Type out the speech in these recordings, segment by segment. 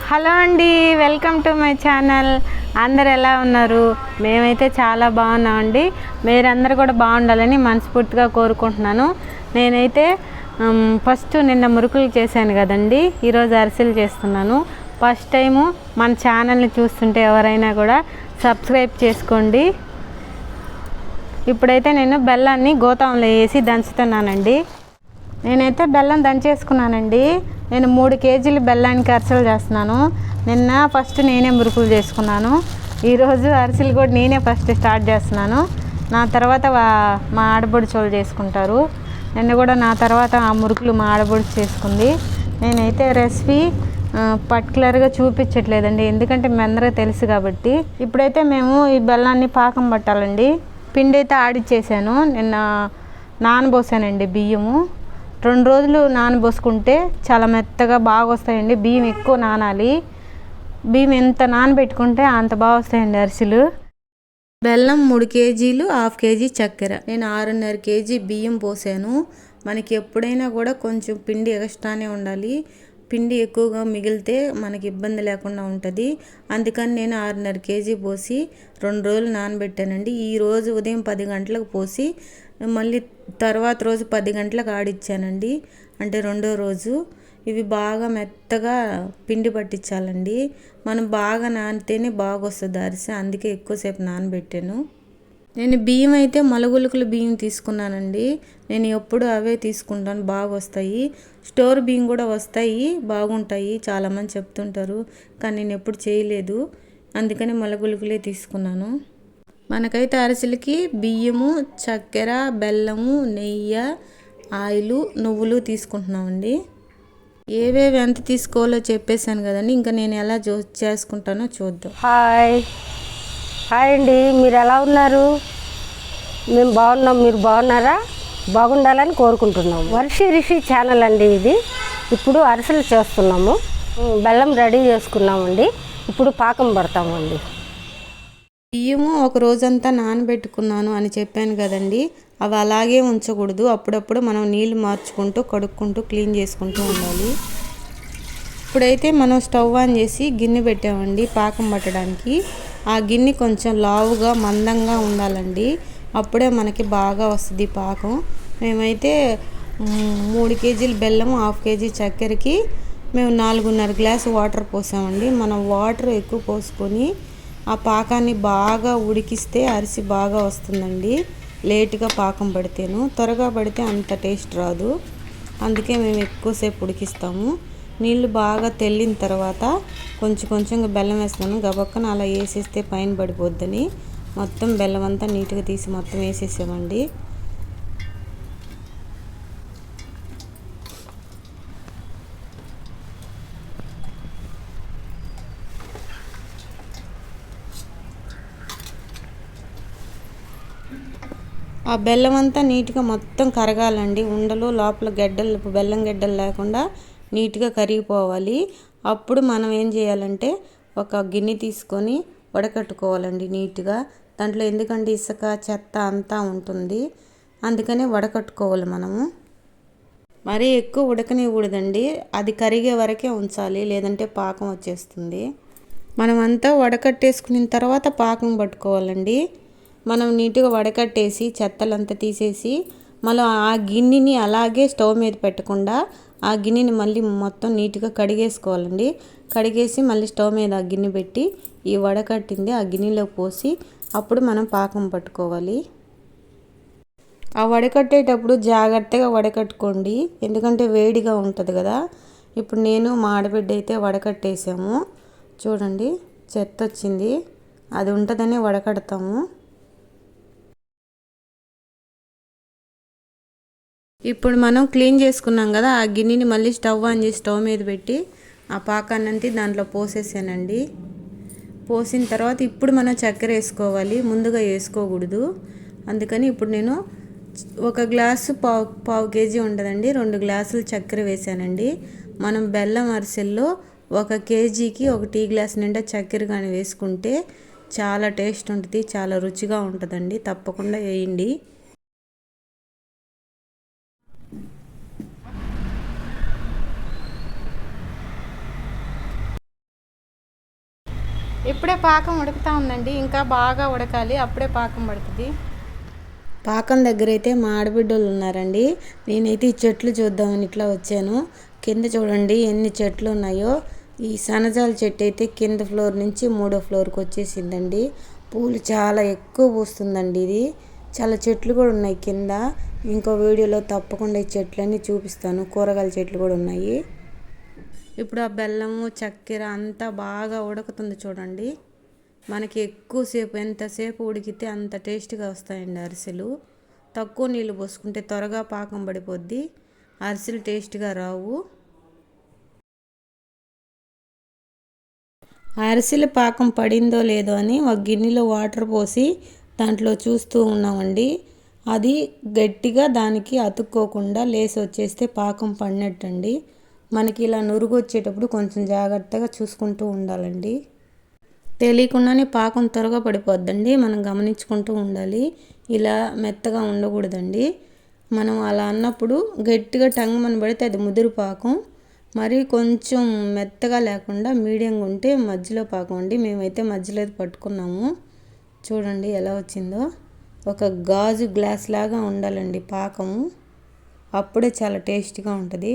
Hello అండి, welcome to my channel. అందరు ఎలా ఉన్నారు? మేమైతే చాలా బాగున్నామండి. మీరందరూ కూడా బాగుండాలని మనస్ఫూర్తిగా కోరుకుంటున్నాను. నేనైతే ఫస్ట్ నిన్న మురుకులు చేశాను కదండి, ఈరోజు అరిసెలు చేస్తున్నాను. ఫస్ట్ టైము మన ఛానల్ని చూస్తుంటే ఎవరైనా కూడా సబ్స్క్రైబ్ చేసుకోండి. ఇప్పుడైతే నేను బెల్లాన్ని గోతాంలో వేసి దంచుతున్నానండి. నేనైతే బెల్లం దంచేసుకున్నానండి. నేను 3 కేజీలు బెల్లానికి అరిసెలు చేస్తున్నాను. నిన్న ఫస్ట్ నేనే మురుకులు చేసుకున్నాను. ఈరోజు అరిసెలు కూడా నేనే ఫస్ట్ స్టార్ట్ చేస్తున్నాను. నా తర్వాత మా ఆడబడుచోళ్ళు చేసుకుంటారు. నిన్న కూడా నా తర్వాత ఆ మురుకులు మా ఆడబడుచు చేసుకుంది. నేనైతే రెసిపీ పర్టికులర్గా చూపించట్లేదండి, ఎందుకంటే మీ అందరికీ తెలుసు కాబట్టి. ఇప్పుడైతే మేము ఈ బెల్లాన్ని పాకం పట్టాలండి. పిండి అయితే ఆడిచ్చేసాను. నిన్న నానబోసానండి బియ్యము. 2 రోజులు నానబోసుకుంటే చాలా మెత్తగా బాగా వస్తాయండి. బియ్యం ఎక్కువ నానాలి. బియ్యం ఎంత నానబెట్టుకుంటే అంత బాగా వస్తాయండి అరిసెలు. బెల్లం 3 కేజీలు, 1/2 కేజీ చక్కెర. నేను 6.5 కేజీ బియ్యం పోసాను. మనకి ఎప్పుడైనా కూడా కొంచెం పిండి ఎక్స్ట్రానే ఉండాలి. పిండి ఎక్కువగా మిగిలితే మనకి ఇబ్బంది లేకుండా ఉంటుంది. అందుకని నేను 6.5 కేజీ పోసి 2 రోజులు నానబెట్టానండి. ఈరోజు ఉదయం 10 గంటలకు పోసి మళ్ళీ తర్వాత రోజు 10 గంటలకు ఆడిచ్చానండి, అంటే 2వ రోజు. ఇవి బాగా మెత్తగా పిండి పట్టించాలండి. మనం బాగా నానితేనే బాగా వస్తుంది అరిసె, అందుకే ఎక్కువసేపు నానబెట్టాను. నేను బియ్యం అయితే మలగులుకుల బియ్యం తీసుకున్నానండి. నేను ఎప్పుడు అవే తీసుకుంటాను, బాగా వస్తాయి. స్టోర్ బియ్యం కూడా వస్తాయి, బాగుంటాయి, చాలామంది చెప్తుంటారు. కానీ నేను ఎప్పుడు చేయలేదు, అందుకని మలగులుకులే తీసుకున్నాను. మనకైతే అరిసెలకి బియ్యము, చక్కెర, బెల్లము, నెయ్యి, ఆయిలు, నువ్వులు తీసుకుంటున్నామండి. ఏవేవి ఎంత తీసుకోవాలో చెప్పేశాను కదండి. ఇంకా నేను ఎలా చేసుకుంటానో చూద్దాం. హాయ్ అండి, మీరు ఎలా ఉన్నారు? మేము బాగున్నాం, మీరు బాగున్నారా? బాగుండాలని కోరుకుంటున్నాము. వర్షి రిషి ఛానల్ అండి ఇది. ఇప్పుడు అరిసెలు చేస్తున్నాము. బెల్లం రెడీ చేసుకున్నామండి. ఇప్పుడు పాకం పడతామండి. బియ్యము ఒక రోజంతా నానబెట్టుకున్నాను అని చెప్పాను కదండి, అవి అలాగే ఉంచకూడదు. అప్పుడప్పుడు మనం నీళ్ళు మార్చుకుంటూ కడుక్కుంటూ క్లీన్ చేసుకుంటూ ఉండాలి. ఇప్పుడైతే మనం స్టవ్ ఆన్ చేసి గిన్నె పెట్టామండి పాకం పట్టడానికి. ఆ గిన్నె కొంచెం లావుగా మందంగా ఉండాలండి, అప్పుడే మనకి బాగా వస్తుంది పాకం. మేమైతే 3 కేజీల బెల్లం, 1/2 కేజీ చక్కెరకి మేము 4.5 గ్లాసు వాటర్ పోసామండి. మనం వాటర్ ఎక్కువ పోసుకొని ఆ పాకాన్ని బాగా ఉడికిస్తే అరిసి బాగా వస్తుందండి. లేటుగా పాకం పడితేను, త్వరగా పడితే అంత టేస్ట్ రాదు. అందుకే మేము ఎక్కువసేపు ఉడికిస్తాము. నీళ్ళు బాగా తెల్లిన తర్వాత కొంచెంగా బెల్లం వేస్తున్నాను. గబక్కన అలా వేసేస్తే పైన పడిపోద్దని మొత్తం బెల్లం అంతా నీట్గా తీసి మొత్తం వేసేసామండి. ఆ బెల్లం అంతా నీట్గా మొత్తం కరగాలండి. ఉండలు లోపల గడ్డలు, బెల్లం గడ్డలు లేకుండా నీట్గా కరిగిపోవాలి. అప్పుడు మనం ఏం చేయాలంటే ఒక గిన్నె తీసుకొని వడకట్టుకోవాలండి నీట్గా. దాంట్లో ఎందుకంటే ఇసుక, చెత్త అంతా ఉంటుంది, అందుకనే వడకట్టుకోవాలి మనము. మరీ ఎక్కువ ఉడకనివ్వకూడదండి, అది కరిగే వరకే ఉంచాలి, లేదంటే పాకం వచ్చేస్తుంది. మనమంతా వడకట్టేసుకున్న తర్వాత పాకం పట్టుకోవాలండి. మనం నీట్గా వడకట్టేసి చెత్తలంతా తీసేసి మళ్ళీ ఆ గిన్నెని అలాగే స్టవ్ మీద పెట్టకుండా ఆ గిన్నెని మళ్ళీ మొత్తం నీట్గా కడిగేసుకోవాలండి. కడిగేసి మళ్ళీ స్టవ్ మీద ఆ గిన్నె పెట్టి ఈ వడకట్టింది ఆ గిన్నెలో పోసి అప్పుడు మనం పాకం పట్టుకోవాలి. ఆ వడకట్టేటప్పుడు జాగ్రత్తగా వడకట్టుకోండి, ఎందుకంటే వేడిగా ఉంటుంది కదా. ఇప్పుడు నేను మా ఆడబిడ్డ అయితే వడకట్టేసాము. చూడండి, చెత్త వచ్చింది, అది ఉంటుందనే వడకడతాము. ఇప్పుడు మనం క్లీన్ చేసుకున్నాం కదా, ఆ గిన్నెని మళ్ళీ స్టవ్ ఆన్ చేసి స్టవ్ మీద పెట్టి ఆ పాకాన్నంతా దాంట్లో పోసేసానండి. పోసిన తర్వాత ఇప్పుడు మనం చక్కెర వేసుకోవాలి, ముందుగా వేసుకోకూడదు. అందుకని ఇప్పుడు నేను 1 గ్లాసు పావు కేజీ ఉండదండి, 2 గ్లాసులు చక్కెర వేసానండి. మనం బెల్లం అరిసెల్లో 1 కేజీకి 1 టీ గ్లాస్ నిండా చక్కెర కానీ వేసుకుంటే చాలా టేస్ట్ ఉంటుంది, చాలా రుచిగా ఉంటుందండి. తప్పకుండా వేయండి. ఇప్పుడే పాకం ఉడుకుతా ఉందండి, ఇంకా బాగా ఉడకాలి, అప్పుడే పాకం పడుతుంది. పాకం దగ్గర అయితే మా ఆడబిడ్డలు ఉన్నారండి. నేనైతే ఈ చెట్లు చూద్దామని ఇట్లా వచ్చాను. కింద చూడండి ఎన్ని చెట్లు ఉన్నాయో. ఈ సన్నజాల చెట్టు అయితే కింద ఫ్లోర్ నుంచి 3వ ఫ్లోర్కి వచ్చేసిందండి. పూలు చాలా ఎక్కువ పూస్తుందండి. ఇది చాలా చెట్లు కూడా ఉన్నాయి కింద. ఇంకో వీడియోలో తప్పకుండా ఈ చెట్లన్నీ చూపిస్తాను. కూరగాయల చెట్లు కూడా ఉన్నాయి. ఇప్పుడు ఆ బెల్లము చక్కెర అంతా బాగా ఉడుకుతుంది చూడండి. మనకి ఎక్కువసేపు ఎంతసేపు ఉడికితే అంత టేస్ట్గా వస్తాయండి అరిసెలు. తక్కువ నీళ్ళు పోసుకుంటే త్వరగా పాకం పడిపోద్ది, అరిసెలు టేస్ట్గా రావు. అరిసెల పాకం పడిందో లేదో అని ఒక గిన్నెలో వాటర్ పోసి దాంట్లో చూస్తూ ఉన్నామండి. అది గట్టిగా దానికి అతుక్కోకుండా లేసి వచ్చేస్తే పాకం పడినట్టండి. మనకి ఇలా నురుగు వచ్చేటప్పుడు కొంచెం జాగ్రత్తగా చూసుకుంటూ ఉండాలండి. తెలియకుండానే పాకం త్వరగా పడిపోద్దండి, మనం గమనించుకుంటూ ఉండాలి. ఇలా మెత్తగా ఉండకూడదండి. మనం అలా అన్నప్పుడు గట్టిగా టంగమని పడితే అది ముదురు పాకం. మరి కొంచెం మెత్తగా లేకుండా మీడియంగా ఉంటే మధ్యలో పాకం అండి. మేమైతే మధ్యలో పట్టుకున్నాము. చూడండి ఎలా వచ్చిందో. ఒక గాజు గ్లాస్ లాగా ఉండాలండి పాకము, అప్పుడే చాలా టేస్ట్గా ఉంటుంది.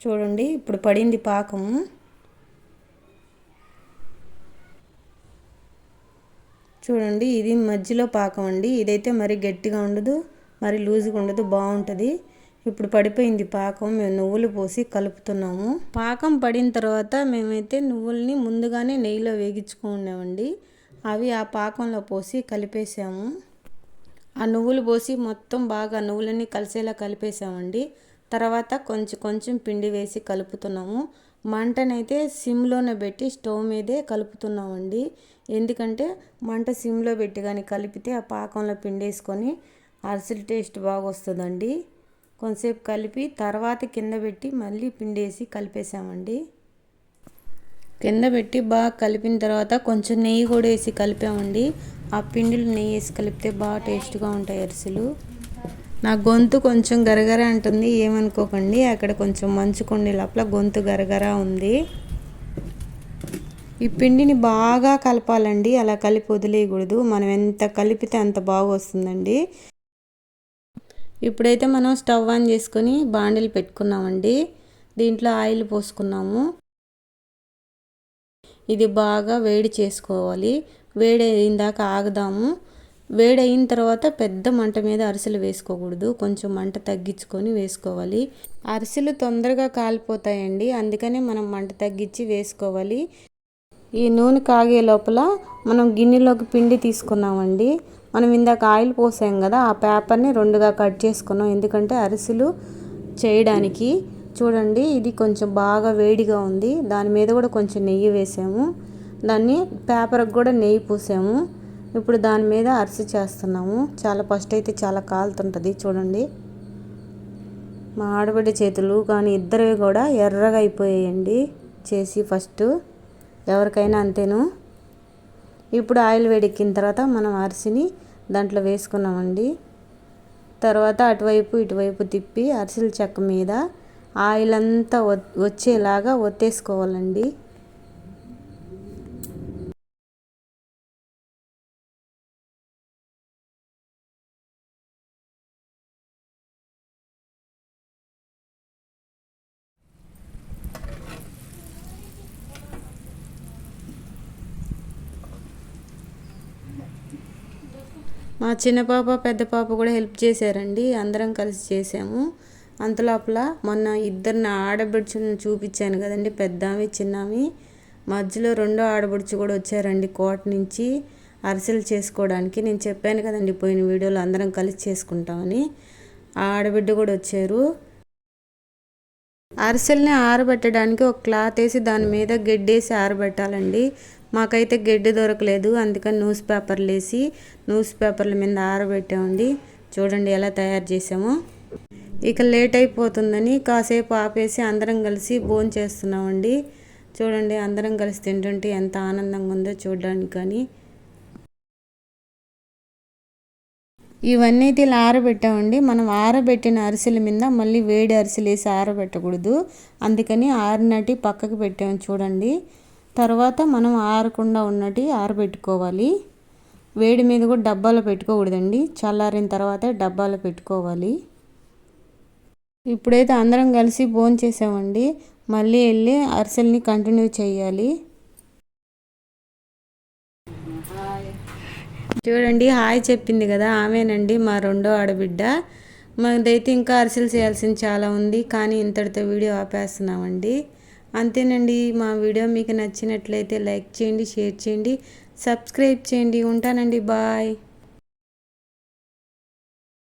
చూడండి ఇప్పుడు పడింది పాకము. చూడండి ఇది మధ్యలో పాకం అండి. ఇదైతే మరి గట్టిగా ఉండదు, మరి లూజ్గా ఉండదు, బాగుంటుంది. ఇప్పుడు పడిపోయింది పాకం. మేము నువ్వులు పోసి కలుపుతున్నాము. పాకం పడిన తర్వాత మేమైతే నువ్వుల్ని ముందుగానే నెయ్యిలో వేగించుకున్నామండి. అవి ఆ పాకంలో పోసి కలిపేసాము. ఆ నువ్వులు పోసి మొత్తం బాగా నువ్వులన్నీ కలిసేలా కలిపేసామండి. తర్వాత కొంచెం కొంచెం పిండి వేసి కలుపుతున్నాము. మంటనైతే సిమ్లోనే పెట్టి స్టవ్ మీదే కలుపుతున్నామండి. ఎందుకంటే మంట సిమ్లో పెట్టి కానీ కలిపితే ఆ పాకంలో పిండి వేసుకొని అరిసెల టేస్ట్ బాగా వస్తుందండి. కొంతసేపు కలిపి తర్వాత కింద పెట్టి మళ్ళీ పిండి వేసి కలిపేసామండి. కింద పెట్టి బాగా కలిపిన తర్వాత కొంచెం నెయ్యి కూడా వేసి కలిపామండి. ఆ పిండిలో నెయ్యి వేసి కలిపితే బాగా టేస్ట్గా ఉంటాయి అరిసెలు. నా గొంతు కొంచెం గరగర అంటుంది, ఏమనుకోకండి. అక్కడ కొంచెం మంచుకొండి లోపల గొంతు గరగర ఉంది. ఈ పిండిని బాగా కలపాలండి, అలా కలిపి వదిలేయకూడదు. మనం ఎంత కలిపితే అంత బాగా వస్తుందండి. ఇప్పుడైతే మనం స్టవ్ ఆన్ చేసుకొని బాండిల్ పెట్టుకున్నామండి. దీంట్లో ఆయిల్ పోసుకున్నాము. ఇది బాగా వేడి చేసుకోవాలి. వేడి అయిన దాకా ఆగుదాము. వేడి అయిన తర్వాత పెద్ద మంట మీద అరిసెలు వేసుకోకూడదు, కొంచెం మంట తగ్గించుకొని వేసుకోవాలి. అరిసెలు తొందరగా కాలిపోతాయండి, అందుకనే మనం మంట తగ్గించి వేసుకోవాలి. ఈ నూనె కాగే లోపల మనం గిన్నెలోకి పిండి తీసుకున్నామండి. మనం ఇందాక ఆయిల్ పోసాం కదా, ఆ పేపర్ని 2గా కట్ చేసుకున్నాం, ఎందుకంటే అరిసెలు చేయడానికి. చూడండి ఇది కొంచెం బాగా వేడిగా ఉంది. దాని మీద కూడా కొంచెం నెయ్యి వేసాము. దాన్ని పేపర్కి కూడా నెయ్యి పూసాము. ఇప్పుడు దాని మీద అరిసె చేస్తున్నాము. ఫస్ట్ అయితే చాలా కాలుతుంటుంది చూడండి. మా ఆడబిడ్డ చేతులు కానీ ఇద్దరివి కూడా ఎర్రగా అయిపోయాయండి చేసి. ఫస్ట్ ఎవరికైనా అంతేను. ఇప్పుడు ఆయిల్ వేడెక్కిన తర్వాత మనం అరిసెని దాంట్లో వేసుకున్నామండి. తర్వాత అటువైపు ఇటువైపు తిప్పి అరిసెల చెక్క మీద ఆయిల్ అంతా వచ్చేలాగా ఒత్తేసుకోవాలండి. మా చిన్న పాప పెద్ద పాప కూడా హెల్ప్ చేశారండి. అందరం కలిసి చేసాము. అంతలోపల మొన్న ఇద్దరిని ఆడబడుచులను చూపించాను కదండి, పెద్దామి చిన్నామి. మధ్యలో 2వ ఆడబడుచు కూడా వచ్చారండి కోట నుంచి అరిసెలు చేసుకోవడానికి. నేను చెప్పాను కదండి పోయిన వీడియోలో అందరం కలిసి చేసుకుంటామని. ఆ ఆడబిడ్డ కూడా వచ్చారు. అరిసెల్ని ఆరబెట్టడానికి ఒక క్లాత్ వేసి దాని మీద గడ్డేసి ఆరబెట్టాలండి. మాకైతే గడ్డి దొరకలేదు, అందుకని న్యూస్ పేపర్ల మీద ఆరబెట్టామండి. చూడండి ఎలా తయారు చేసామో. ఇక లేట్ అయిపోతుందని కాసేపు ఆపేసి అందరం కలిసి భోజనం చేస్తున్నామండి. చూడండి అందరం కలిసి తింటుంటే ఎంత ఆనందంగా ఉందో చూడడానికి. కానీ ఇవన్నీ అయితే ఇలా ఆరబెట్టామండి. మనం ఆరబెట్టిన అరిసెల మీద మళ్ళీ వేడి అరిసెలు వేసి ఆరబెట్టకూడదు, అందుకని ఆరినటి పక్కకు పెట్టాము చూడండి. తర్వాత మనం ఆరకుండా ఉన్నటి ఆరబెట్టుకోవాలి. వేడి మీద కూడా డబ్బాలో పెట్టుకోకూడదండి, చల్లారిన తర్వాత డబ్బాలో పెట్టుకోవాలి. ఇప్పుడైతే అందరం కలిసి భోంచేసామండి, మళ్ళీ వెళ్ళి అరిసెల్ని కంటిన్యూ చేయాలి. చూడండి హాయ్ చెప్పింది కదా ఆమెనండి మా రెండో ఆడబిడ్డ. మాదైతే ఇంకా అరిసెలు చేయాల్సింది చాలా ఉంది, కానీ ఇంతటితో వీడియో ఆపేస్తున్నామండి. అంతేనండి. మా వీడియో మీకు నచ్చినట్లయితే లైక్ చేయండి, షేర్ చేయండి, సబ్స్క్రైబ్ చేయండి. ఉంటానండి, బాయ్.